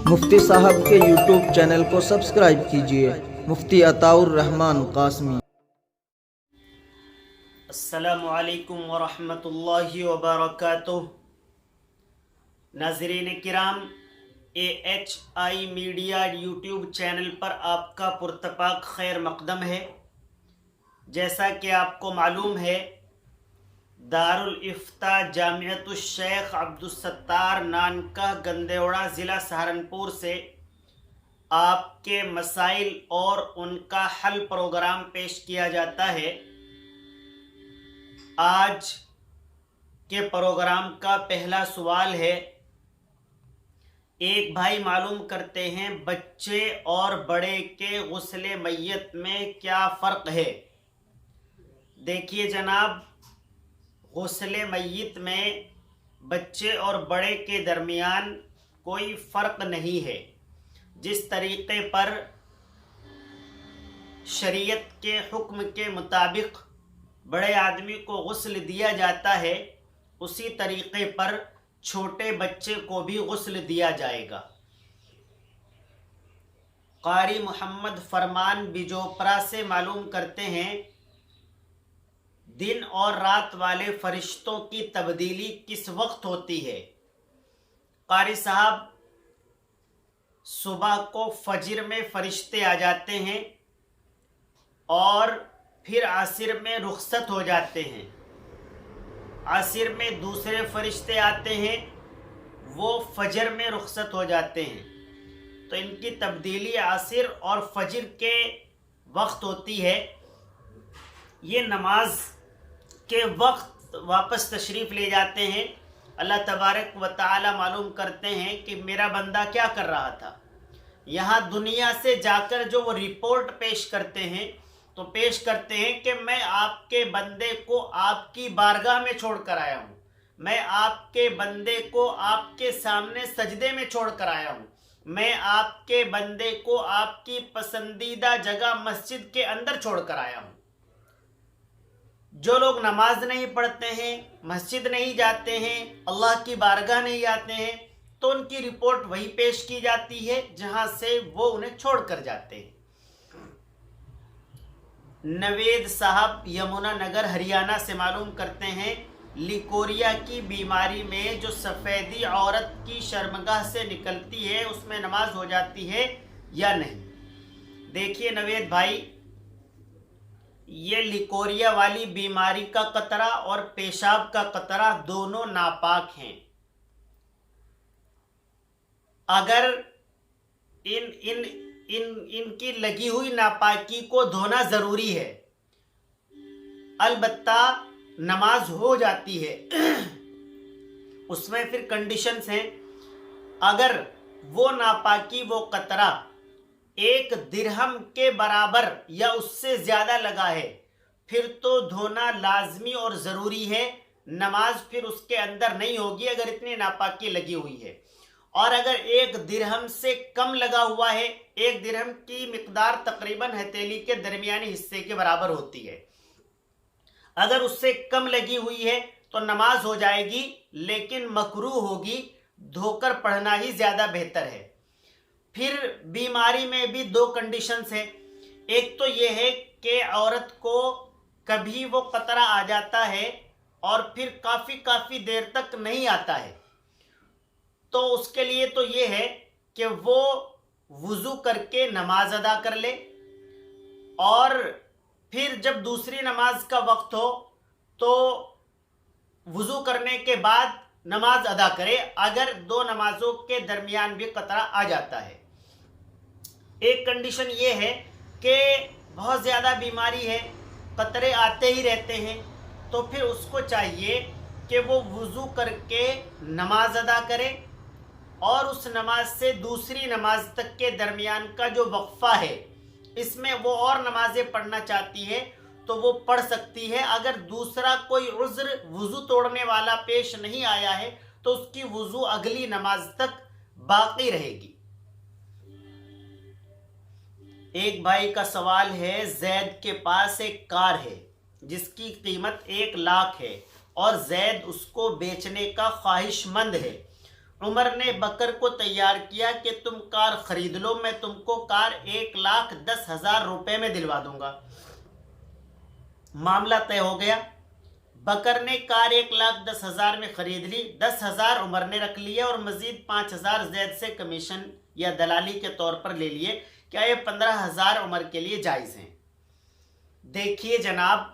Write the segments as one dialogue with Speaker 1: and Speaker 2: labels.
Speaker 1: مفتی صاحب کے YouTube channel کو سبسکرائب کیجیے، مفتی عطاء الرحمن قاسمی۔
Speaker 2: السلام علیکم ورحمۃ اللہ وبرکاتہ۔ ناظرین کرام، AHI میڈیا یوٹیوب چینل پر آپ کا پرتپاک خیر مقدم ہے۔ جیسا کہ آپ کو معلوم ہے، دارالافتاء جامعۃ الشیخ عبدالستار نانکہ گندیوڑا ضلع سہارنپور سے آپ کے مسائل اور ان کا حل پروگرام پیش کیا جاتا ہے۔ آج کے پروگرام کا پہلا سوال ہے۔ ایک بھائی معلوم کرتے ہیں، بچے اور بڑے کے غسل میت میں کیا فرق ہے؟ دیکھیے جناب، غسل میت میں بچے اور بڑے کے درمیان کوئی فرق نہیں ہے۔ جس طریقے پر شریعت کے حکم کے مطابق بڑے آدمی کو غسل دیا جاتا ہے، اسی طریقے پر چھوٹے بچے کو بھی غسل دیا جائے گا۔ قاری محمد فرمان بجوپرا سے معلوم کرتے ہیں، دن اور رات والے فرشتوں کی تبدیلی کس وقت ہوتی ہے؟ قاری صاحب، صبح کو فجر میں فرشتے آ جاتے ہیں اور پھر عصر میں رخصت ہو جاتے ہیں۔ عصر میں دوسرے فرشتے آتے ہیں، وہ فجر میں رخصت ہو جاتے ہیں۔ تو ان کی تبدیلی عصر اور فجر کے وقت ہوتی ہے۔ یہ نماز کے وقت واپس تشریف لے جاتے ہیں۔ اللہ تبارک و تعالی معلوم کرتے ہیں کہ میرا بندہ کیا کر رہا تھا۔ یہاں دنیا سے جا کر جو وہ رپورٹ پیش کرتے ہیں، تو پیش کرتے ہیں کہ میں آپ کے بندے کو آپ کی بارگاہ میں چھوڑ کر آیا ہوں، میں آپ کے بندے کو آپ کے سامنے سجدے میں چھوڑ کر آیا ہوں، میں آپ کے بندے کو آپ کی پسندیدہ جگہ مسجد کے اندر چھوڑ کر آیا ہوں۔ جو لوگ نماز نہیں پڑھتے ہیں، مسجد نہیں جاتے ہیں، اللہ کی بارگاہ نہیں آتے ہیں، تو ان کی رپورٹ وہی پیش کی جاتی ہے جہاں سے وہ انہیں چھوڑ کر جاتے ہیں۔ نوید صاحب یمنا نگر ہریانہ سے معلوم کرتے ہیں، لیکوریا کی بیماری میں جو سفیدی عورت کی شرمگاہ سے نکلتی ہے، اس میں نماز ہو جاتی ہے یا نہیں؟ دیکھیے نوید بھائی، یہ لیکوریا والی بیماری کا قطرہ اور پیشاب کا قطرہ دونوں ناپاک ہیں۔ اگر ان کی لگی ہوئی ناپاکی کو دھونا ضروری ہے، البتہ نماز ہو جاتی ہے۔ اس میں پھر کنڈیشنز ہیں۔ اگر وہ ناپاکی، وہ قطرہ 1 درہم کے برابر یا اس سے زیادہ لگا ہے، پھر تو دھونا لازمی اور ضروری ہے۔ نماز پھر اس کے اندر نہیں ہوگی اگر اتنی ناپاکی لگی ہوئی ہے۔ اور اگر 1 درہم سے کم لگا ہوا ہے، 1 درہم کی مقدار تقریباً ہتھیلی کے درمیانی حصے کے برابر ہوتی ہے، اگر اس سے کم لگی ہوئی ہے تو نماز ہو جائے گی، لیکن مکروہ ہوگی، دھو کر پڑھنا ہی زیادہ بہتر ہے۔ پھر بیماری میں بھی 2 کنڈیشنز ہیں۔ ایک تو یہ ہے کہ عورت کو کبھی وہ قطرہ آ جاتا ہے اور پھر کافی دیر تک نہیں آتا ہے، تو اس کے لیے تو یہ ہے کہ وہ وضو کر کے نماز ادا کر لے، اور پھر جب دوسری نماز کا وقت ہو تو وضو کرنے کے بعد نماز ادا کرے، اگر 2 نمازوں کے درمیان بھی قطرہ آ جاتا ہے۔ ایک کنڈیشن یہ ہے کہ بہت زیادہ بیماری ہے، قطرے آتے ہی رہتے ہیں، تو پھر اس کو چاہیے کہ وہ وضو کر کے نماز ادا کرے، اور اس نماز سے دوسری نماز تک کے درمیان کا جو وقفہ ہے، اس میں وہ اور نمازیں پڑھنا چاہتی ہے تو وہ پڑھ سکتی ہے۔ اگر دوسرا کوئی عذر وضو توڑنے والا پیش نہیں آیا ہے تو اس کی وضو اگلی نماز تک باقی رہے گی۔ ایک بھائی کا سوال ہے، زید کے پاس ایک کار ہے جس کی قیمت 1 لاکھ ہے، اور زید اس کو بیچنے کا خواہش مند ہے۔ उमर ने बकर को तैयार किया कि तुम कार खरीद लो, मैं तुमको कार 1,10,000 रुपए में दिलवा दूंगा। मामला तय हो गया। बकर ने कार 1,10,000 में खरीद ली। 10,000 उमर ने रख लिया और मजीद 5,000 जैद से कमीशन या दलाली के तौर पर ले लिए। क्या ये 15,000 उमर के लिए जायज़ हैं? देखिए जनाब,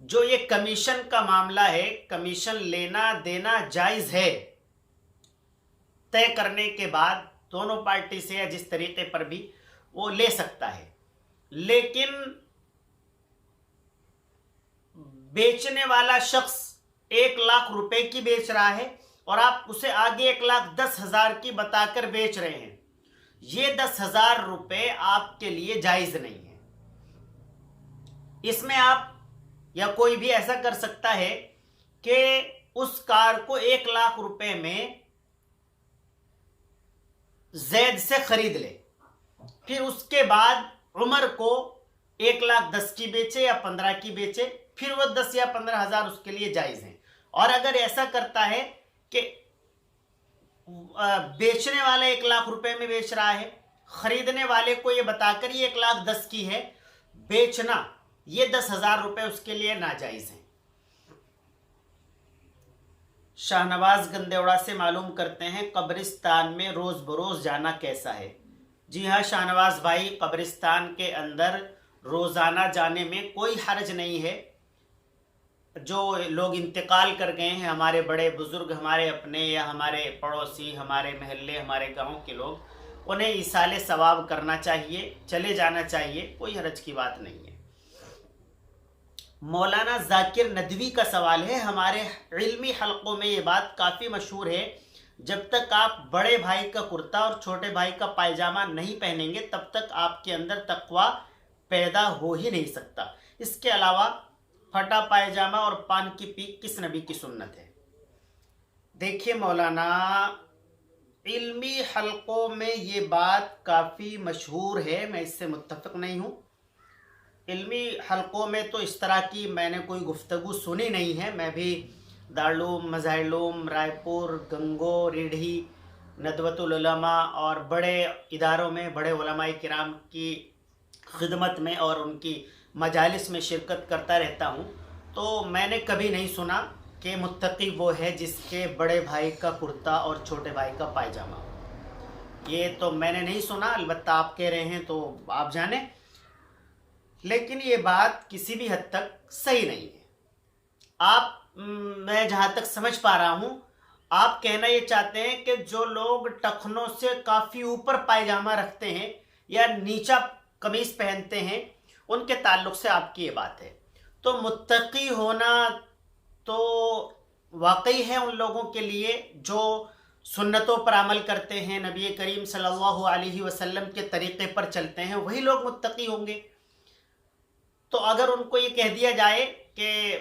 Speaker 2: जो ये कमीशन का मामला है, कमीशन लेना देना जायज़ है तय करने के बाद दोनों पार्टी से या जिस तरीके पर भी वो ले सकता है। लेकिन बेचने वाला शख्स 1,00,000 रुपए की बेच रहा है और आप उसे आगे 1,10,000 की बताकर बेच रहे हैं, ये 10,000 रुपए आपके लिए जायज़ नहीं है। इसमें आप या कोई भी ऐसा कर सकता है कि उस कार को 1,00,000 रुपए में जैद से खरीद ले, फिर उसके बाद उमर को 1,10,000 की बेचे या 15 की बेचे, फिर वो 10 या 15,000 उसके लिए जायज़ हैं। और अगर ऐसा करता है कि बेचने वाला 1,00,000 रुपए में बेच रहा है, खरीदने वाले को ये बताकर ये 1,10,000 की है, बेचना ये 10,000 रुपए उसके लिए नाजायज़ हैं। शाहनवाज गंदेवड़ा से मालूम करते हैं कब्रिस्तान में रोज़ बरोज़ जाना कैसा है। जी हाँ शाहनवाज भाई, कब्रिस्तान के अंदर रोज़ाना जाने में कोई हर्ज नहीं है। जो लोग इंतकाल कर गए हैं, हमारे बड़े बुज़ुर्ग, हमारे अपने या हमारे पड़ोसी, हमारे महल्ले, हमारे गांव के लोग, उन्हें इसाले सवाब करना चाहिए, चले जाना चाहिए, कोई हर्ज की बात नहीं है। मौलाना जाकिर नदवी का सवाल है, हमारे इल्मी हलकों में ये बात काफ़ी मशहूर है, जब तक आप बड़े भाई का कुर्ता और छोटे भाई का पायजामा नहीं पहनेंगे तब तक आपके अंदर तकवा पैदा हो ही नहीं सकता। इसके अलावा फटा पायजामा और पान की पीक किस नबी की सुन्नत है? देखिए मौलाना, इल्मी हलकों में ये बात काफ़ी मशहूर है, मैं इससे मुत्तफ़िक़ नहीं हूँ। इल्मी हलकों में तो इस तरह की मैंने कोई गुफ्तगू सुनी नहीं है। मैं भी दारुल मज़ाहिर रायपुर, गंगो, रीढ़ी, नदवतुल उलमा और बड़े इदारों में बड़े उलमाए किराम की खिदमत में और उनकी मजालिस में शिरकत करता रहता हूँ, तो मैंने कभी नहीं सुना कि मुत्तकी वो है जिसके बड़े भाई का कुर्ता और छोटे भाई का पायजामा। ये तो मैंने नहीं सुना, अलबत्ता आप कह रहे हैं तो आप जाने, लेकिन ये बात किसी भी हद तक सही नहीं है। मैं जहाँ तक समझ पा रहा हूँ, आप कहना ये चाहते हैं कि जो लोग टखनों से काफ़ी ऊपर पायजामा रखते हैं या नीचा कमीज़ पहनते हैं, उनके ताल्लुक़ से आपकी ये बात है। तो मुत्तकी होना तो वाकई है उन लोगों के लिए जो सुन्नतों पर अमल करते हैं, नबी करीम सल्लल्लाहु अलैहि वसल्लम के तरीक़े पर चलते हैं, वही लोग मुत्तकी होंगे। तो अगर उनको ये कह दिया जाए कि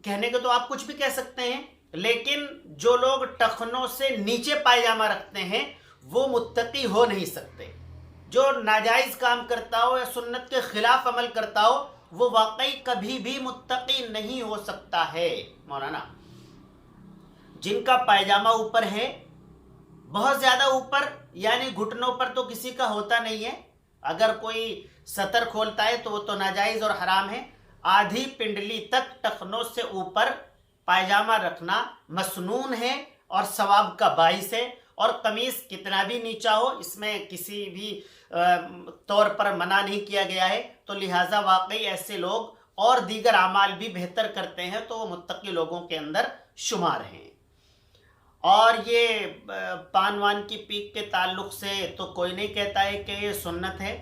Speaker 2: कहने को तो आप कुछ भी कह सकते हैं, लेकिन जो लोग टखनों से नीचे पायजामा रखते हैं वो मुत्तकी हो नहीं सकते। जो नाजायज़ काम करता हो या सुन्नत के ख़िलाफ़ अमल करता हो वो वाकई कभी भी मुत्तकी नहीं हो सकता है। मौलाना, जिनका पायजामा ऊपर है, बहुत ज़्यादा ऊपर यानी घुटनों पर तो किसी का होता नहीं है, अगर कोई सतर खोलता है तो वो तो नाजायज़ और हराम है। आधी पिंडली तक टखनों से ऊपर पायजामा रखना मसनून है और सवाब का बाइस है, और कमीज़ कितना भी नीचा हो इसमें किसी भी तौर पर मना नहीं किया गया है। तो लिहाजा वाकई ऐसे लोग और दीगर अमाल भी बेहतर करते हैं तो वो मुत्तकी लोगों के अंदर शुमार हैं। और ये पान वान की पीक के ताल्लुक़ से तो कोई नहीं कहता है कि ये सुन्नत है।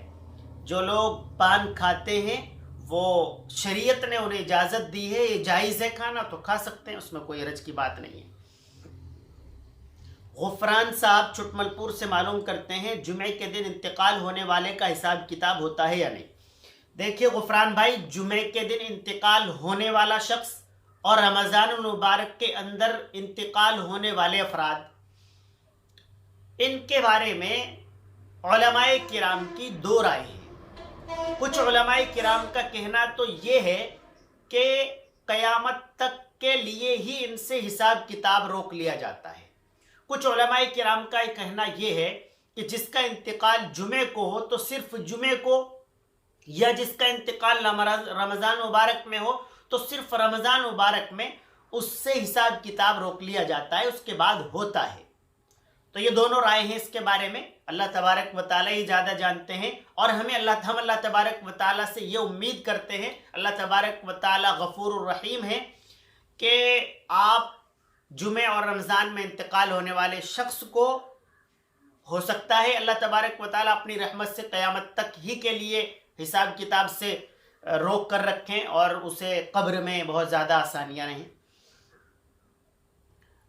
Speaker 2: जो लोग पान खाते हैं वो शरीयत ने उन्हें इजाज़त दी है, ये जायज़ है खाना तो खा सकते हैं, उसमें कोई हर्ज की बात नहीं है। गुफरान साहब चुटमलपुर से मालूम करते हैं जुमे के दिन इंतकाल होने वाले का हिसाब किताब होता है या नहीं। देखिए गुफरान भाई, जुमे के दिन इंतकाल होने वाला शख्स और रमज़ान मुबारक के अंदर इंतकाल होने वाले अफराद, इनके बारे में उलमाए किराम की दो राय हैं। कुछ उलमाए किराम का कहना तो ये है कि क़यामत तक के लिए ही इनसे हिसाब किताब रोक लिया जाता है। कुछ उलमाए किराम का कहना ये है कि जिसका इंतकाल जुमे को हो तो सिर्फ जुमे को, या जिसका इंतकाल रमज़ान मुबारक में हो तो सिर्फ रमज़ान मुबारक में उससे हिसाब किताब रोक लिया जाता है, उसके बाद होता है। तो ये दोनों राय हैं इसके बारे में। अल्लाह तबारक व तआला ही ज़्यादा जानते हैं, और हम अल्लाह तबारक व तआला से ये उम्मीद करते हैं, अल्लाह तबारक व तआला गफूरुर रहीम है, कि आप जुमे और रमज़ान में इंतकाल होने वाले शख्स को हो सकता है अल्लाह तबारक व तआला अपनी रहमत से क़यामत तक ही के लिए हिसाब किताब से रोक कर रखें और उसे कब्र में बहुत ज़्यादा आसानियाँ रहें।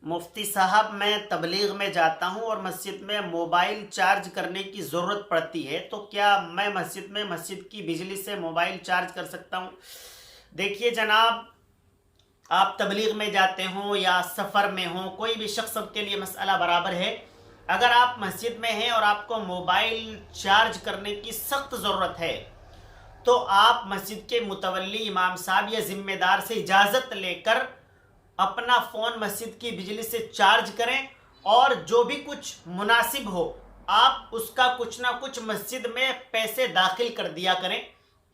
Speaker 2: मुफ्ती साहब, मैं तबलीग में जाता हूँ और मस्जिद में मोबाइल चार्ज करने की ज़रूरत पड़ती है, तो क्या मैं मस्जिद की बिजली से मोबाइल चार्ज कर सकता हूँ? देखिए जनाब, आप तबलीग में जाते हो या सफ़र में हो, कोई भी शख्स सबके लिए मसला बराबर है। अगर आप मस्जिद में हैं और आपको मोबाइल चार्ज करने की सख्त ज़रूरत है, तो आप मस्जिद के मुतवल्ली इमाम साहब या ज़िम्मेदार से इजाज़त लेकर अपना फ़ोन मस्जिद की बिजली से चार्ज करें, और जो भी कुछ मुनासिब हो आप उसका कुछ ना कुछ मस्जिद में पैसे दाखिल कर दिया करें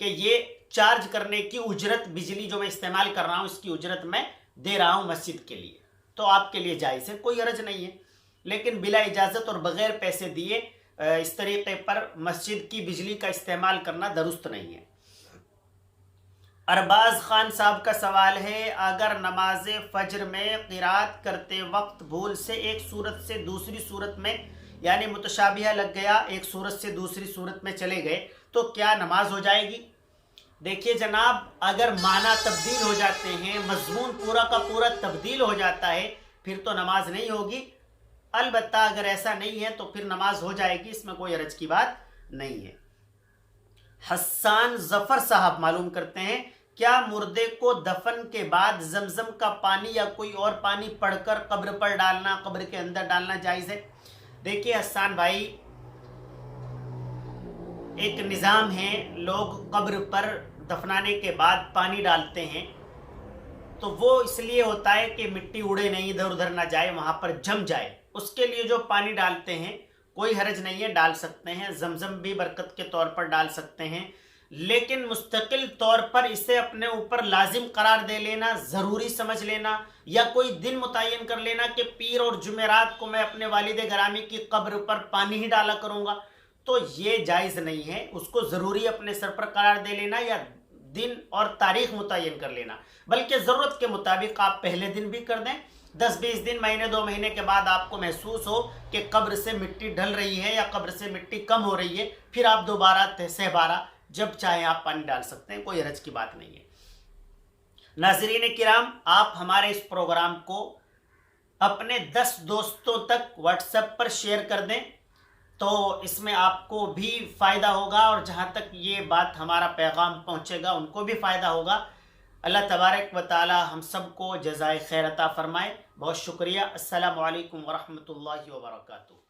Speaker 2: कि ये चार्ज करने की उजरत, बिजली जो मैं इस्तेमाल कर रहा हूँ इसकी उजरत मैं दे रहा हूँ मस्जिद के लिए, तो आपके लिए जायज़ है, कोई हर्ज नहीं है। लेकिन बिला इजाज़त और बग़ैर पैसे दिए इस तरीक़े पर मस्जिद की बिजली का इस्तेमाल करना दुरुस्त नहीं है। अरबाज खान साहब का सवाल है, अगर नमाज फ़ज्र में क़िरात करते वक्त भूल से एक सूरत से दूसरी सूरत में यानी मुतशाबिहा लग गया, एक सूरत से दूसरी सूरत में चले गए, तो क्या नमाज हो जाएगी? देखिए जनाब, अगर माना तब्दील हो जाते हैं, मज़मून पूरा का पूरा तब्दील हो जाता है, फिर तो नमाज नहीं होगी। अलबत्ता अगर ऐसा नहीं है तो फिर नमाज हो जाएगी, इसमें कोई हरज की बात नहीं है। हसन जफर साहब मालूम करते हैं, क्या मुर्दे को दफन के बाद जमजम का पानी या कोई और पानी पढ़कर कब्र पर डालना, कब्र के अंदर डालना जायज़ है? देखिए हसन भाई, एक निज़ाम है, लोग कब्र पर दफनाने के बाद पानी डालते हैं, तो वो इसलिए होता है कि मिट्टी उड़े नहीं, इधर उधर ना जाए, वहाँ पर जम जाए। उसके लिए जो पानी डालते हैं कोई हरज नहीं है, डाल सकते हैं। जमजम भी बरकत के तौर पर डाल सकते हैं, लेकिन मुस्तकिल तौर पर इसे अपने ऊपर लाजिम करार दे लेना, ज़रूरी समझ लेना, या कोई दिन मुतय्यन कर लेना कि पीर और जुमेरात को मैं अपने वालिद ग्रामी की कब्र पर पानी ही डाला करूँगा, तो ये जायज़ नहीं है। उसको ज़रूरी अपने सर पर करार दे लेना या दिन और तारीख़ मुतय्यन कर लेना, बल्कि ज़रूरत के मुताबिक आप पहले दिन भी कर दें। 10-20 दिन, महीने 2 महीने के बाद आपको महसूस हो कि कब्र से मिट्टी ढल रही है या कब्र से मिट्टी कम हो रही है, फिर आप दोबारा सहबारा जब चाहें आप पानी डाल सकते हैं, कोई हरज की बात नहीं है। नाज़रीन किराम, आप हमारे इस प्रोग्राम को अपने 10 दोस्तों तक व्हाट्सएप पर शेयर कर दें, तो इसमें आपको भी फ़ायदा होगा, और जहाँ तक ये बात हमारा पैगाम पहुँचेगा उनको भी फ़ायदा होगा। अल्लाह तबारक व तआला हम सबको जज़ाए खैर अता फ़रमाए। बहुत शुक्रिया। अस्सलामु अलैकुम व रहमतुल्लाहि व बरकातुहू।